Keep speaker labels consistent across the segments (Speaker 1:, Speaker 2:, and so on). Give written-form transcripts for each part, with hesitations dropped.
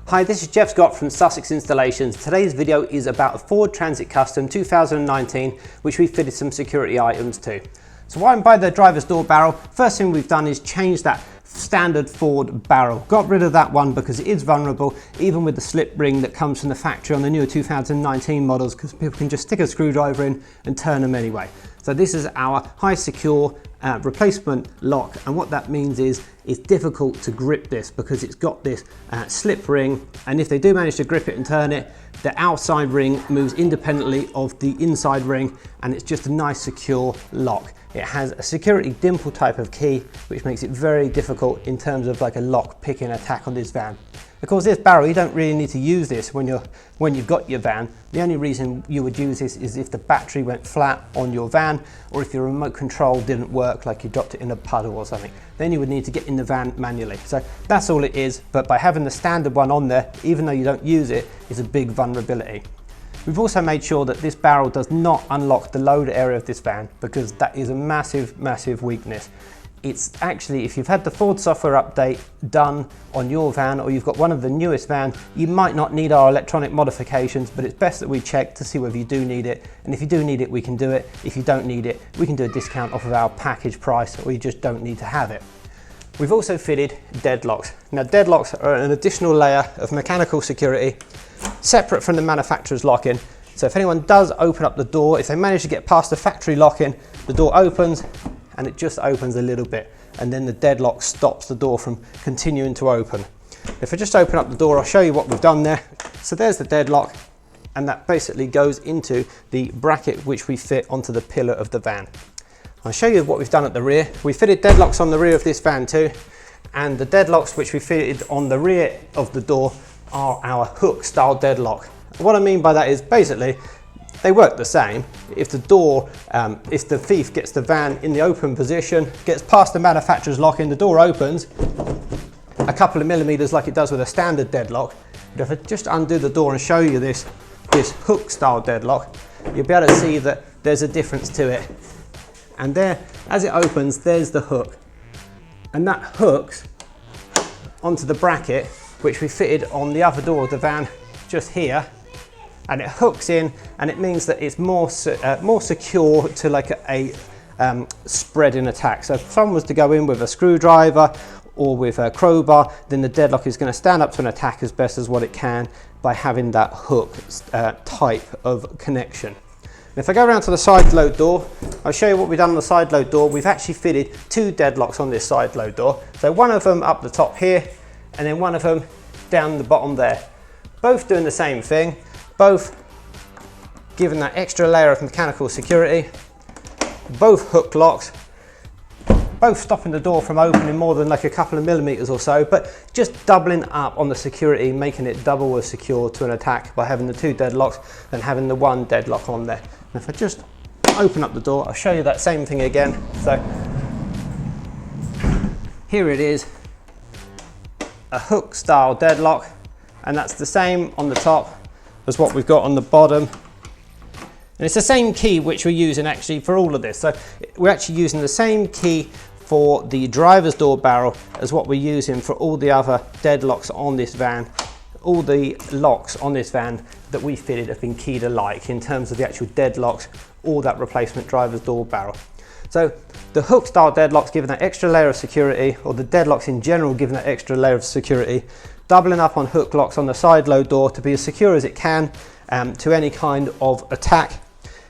Speaker 1: Hi, this is Jeff Scott from Sussex Installations. Today's video is about a Ford Transit Custom 2019, which we fitted some security items to. So while I'm by the driver's door barrel, first thing we've done is change that standard Ford barrel. Got rid of that one because it is vulnerable, even with the slip ring that comes from the factory on the newer 2019 models, because people can just stick a screwdriver in and turn them anyway. So this is our high secure replacement lock, and what that means is it's difficult to grip this because it's got this slip ring, and if they do manage to grip it and turn it, the outside ring moves independently of the inside ring, and it's just a nice secure lock. It has a security dimple type of key, which makes it very difficult in terms of like a lock picking attack on this van. Of course, this barrel, you don't really need to use this when you've got your van. The only reason you would use this is if the battery went flat on your van, or if your remote control didn't work, like you dropped it in a puddle or something. Then you would need to get in the van manually. So that's all it is, but by having the standard one on there, even though you don't use it, is a big vulnerability. We've also made sure that this barrel does not unlock the load area of this van, because that is a massive, massive weakness. It's actually, if you've had the Ford software update done on your van, or you've got one of the newest vans, you might not need our electronic modifications, but it's best that we check to see whether you do need it. And if you do need it, we can do it. If you don't need it, we can do a discount off of our package price, or you just don't need to have it. We've also fitted deadlocks. Now, deadlocks are an additional layer of mechanical security, separate from the manufacturer's lock-in. So if anyone does open up the door, if they manage to get past the factory lock-in, the door opens, and it just opens a little bit, and then the deadlock stops the door from continuing to open. If I just open up the door, I'll show you what we've done there. So there's the deadlock, and that basically goes into the bracket which we fit onto the pillar of the van. I'll show you what we've done at the rear. We fitted deadlocks on the rear of this van too, and the deadlocks which we fitted on the rear of the door are our hook style deadlock. What I mean by that is basically they work the same. If the door, if the thief gets the van in the open position, gets past the manufacturer's lock-in, the door opens a couple of millimeters like it does with a standard deadlock. But if I just undo the door and show you this hook style deadlock, you'll be able to see that there's a difference to it. And there, as it opens, there's the hook. And that hooks onto the bracket, which we fitted on the other door of the van, just here. And it hooks in, and it means that it's more secure to like a spreading attack. So if someone was to go in with a screwdriver or with a crowbar, then the deadlock is going to stand up to an attack as best as what it can by having that hook type of connection. And if I go around to the side load door, I'll show you what we've done on the side load door. We've actually fitted two deadlocks on this side load door. So one of them up the top here, and then one of them down the bottom there. Both doing the same thing. Both giving that extra layer of mechanical security, both hook locks, both stopping the door from opening more than like a couple of millimeters or so, but just doubling up on the security, making it double as secure to an attack by having the two deadlocks than having the one deadlock on there. And if I just open up the door, I'll show you that same thing again. So here it is, a hook style deadlock, and that's the same on the top as what we've got on the bottom. And it's the same key which we're using actually for all of this. So we're actually using the same key for the driver's door barrel as what we're using for all the other deadlocks on this van. All the locks on this van that we fitted have been keyed alike in terms of the actual deadlocks or that replacement driver's door barrel. So the hook style deadlocks giving that extra layer of security, or the deadlocks in general giving that extra layer of security, doubling up on hook locks on the side load door to be as secure as it can to any kind of attack.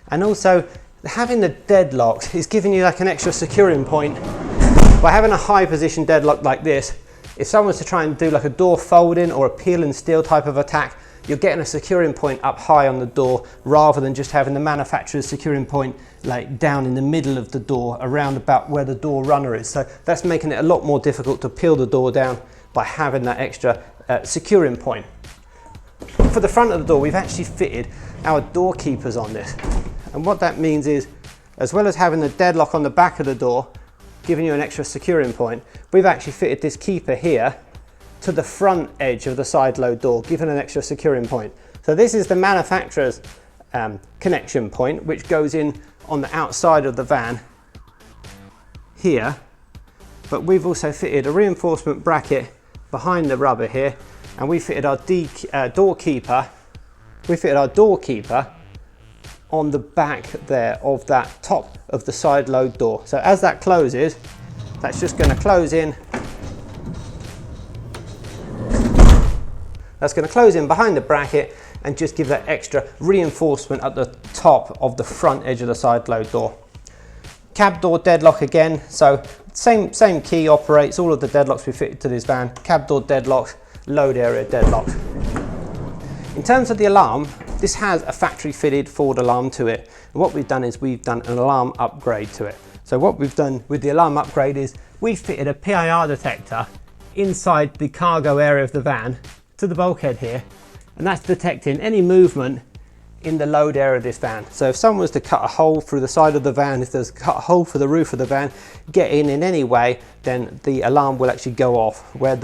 Speaker 1: And also having the deadlocks is giving you like an extra securing point. By having a high position deadlock like this, if someone was to try and do like a door folding or a peel and steel type of attack, you're getting a securing point up high on the door rather than just having the manufacturer's securing point like down in the middle of the door around about where the door runner is. So that's making it a lot more difficult to peel the door down by having that extra securing point. For the front of the door, we've actually fitted our door keepers on this. And what that means is, as well as having the deadlock on the back of the door, giving you an extra securing point, we've actually fitted this keeper here to the front edge of the side load door, giving an extra securing point. So this is the manufacturer's connection point, which goes in on the outside of the van here, but we've also fitted a reinforcement bracket behind the rubber here, and we fitted our door keeper. We fitted our door keeper on the back there of that top of the side load door. So as that closes, that's just going to close in. That's going to close in behind the bracket and just give that extra reinforcement at the top of the front edge of the side load door. Cab door deadlock again, so same key operates all of the deadlocks we fitted to this van. Cab door deadlocks, load area deadlock. In terms of the alarm, this has a factory fitted Ford alarm to it. And what we've done is we've done an alarm upgrade to it. So what we've done with the alarm upgrade is we fitted a PIR detector inside the cargo area of the van to the bulkhead here, and that's detecting any movement in the load area of this van. So if someone was to cut a hole through the side of the van, if there's cut a hole for the roof of the van, get in any way, then the alarm will actually go off, where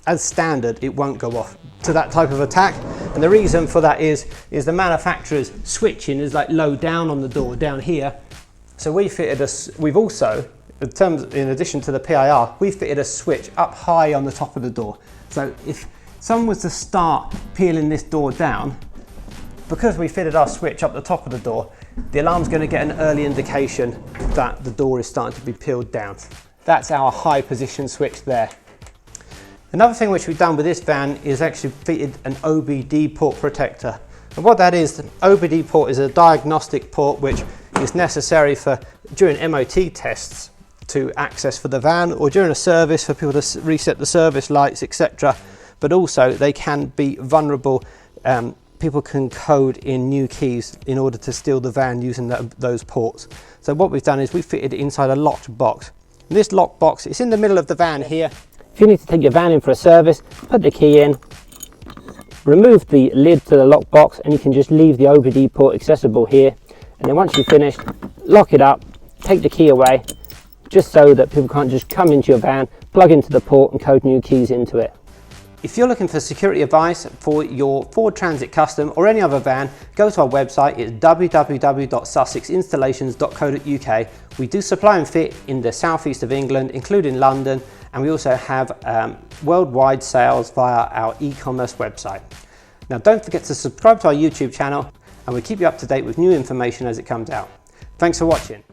Speaker 1: as standard it won't go off to that type of attack. And the reason for that is the manufacturer's switching is like low down on the door down here. So we've also, in addition to the PIR, we fitted a switch up high on the top of the door. So if someone was to start peeling this door down, because we fitted our switch up the top of the door, the alarm's going to get an early indication that the door is starting to be peeled down. That's our high position switch there. Another thing which we've done with this van is actually fitted an OBD port protector. And what that is, the OBD port is a diagnostic port which is necessary for during MOT tests to access for the van, or during a service for people to reset the service lights, etc. But also they can be vulnerable. People can code in new keys in order to steal the van using those ports. So what we've done is we fitted it inside a locked box. And this locked box, it's in the middle of the van here. If you need to take your van in for a service, put the key in, remove the lid to the lock box, and you can just leave the OBD port accessible here. And then once you've finished, lock it up, take the key away, just so that people can't just come into your van, plug into the port and code new keys into it. If you're looking for security advice for your Ford Transit Custom or any other van, go to our website. It's www.sussexinstallations.co.uk. We do supply and fit in the southeast of England, including London, and we also have worldwide sales via our e-commerce website. Now don't forget to subscribe to our YouTube channel, and we'll keep you up to date with new information as it comes out. Thanks for watching.